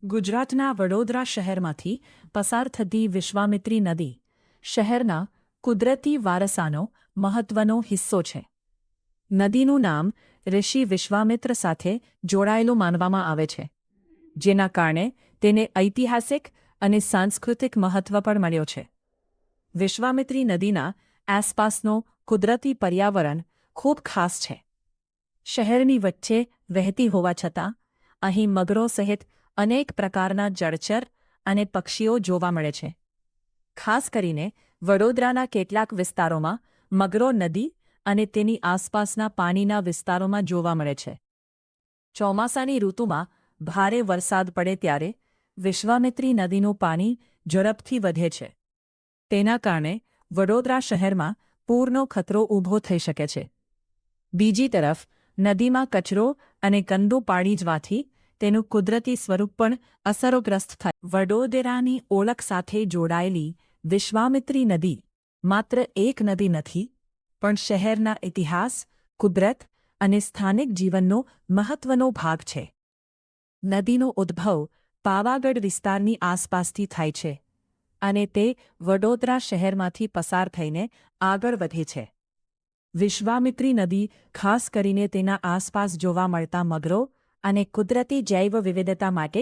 ગુજરાતના વડોદરા શહેરમાંથી પસાર થતી વિશ્વામિત્રી નદી શહેરના કુદરતી વારસાનો મહત્વનો હિસ્સો છે. નદીનું નામ ઋષિ વિશ્વામિત્ર સાથે જોડાયેલું માનવામાં આવે છે, જેના કારણે તેને ઐતિહાસિક અને સાંસ્કૃતિક મહત્વ પણ મળ્યો છે. વિશ્વામિત્રી નદીના આસપાસનો કુદરતી પર્યાવરણ ખૂબ ખાસ છે. શહેરની વચ્ચે વહેતી હોવા છતાં અહીં મગરો સહિત અનેક પ્રકારના જળચર અને પક્ષીઓ જોવા મળે છે. ખાસ કરીને વડોદરાના કેટલાક વિસ્તારોમાં મગરો નદી અને તેની આસપાસના પાણીના વિસ્તારોમાં જોવા મળે છે. ચોમાસાની ઋતુમાં ભારે વરસાદ પડે ત્યારે વિશ્વામિત્રી નદીનું પાણી ઝડપથી વધે છે. તેના કારણે વડોદરા શહેરમાં પૂરનો ખતરો ઊભો થઈ શકે છે. બીજી તરફ નદીમાં કચરો અને ગંદુ પાણી જવાથી તેનું કુદરતી સ્વરૂપ પણ અસરગ્રસ્ત થાય. વડોદરાની ઓળખ સાથે જોડાયેલી વિશ્વામિત્રી નદી માત્ર એક નદી નથી, પણ શહેરના ઇતિહાસ, કુદરત અને સ્થાનિક જીવનનો મહત્વનો ભાગ છે. નદીનો ઉદ્ભવ પાવાગઢ વિસ્તારની આસપાસથી થાય છે અને તે વડોદરા શહેરમાંથી પસાર થઈને આગળ વધે છે. વિશ્વામિત્રી નદી ખાસ કરીને તેના આસપાસ જોવા મળતા મગરો અને કુદરતી જૈવ વિવિધતા માટે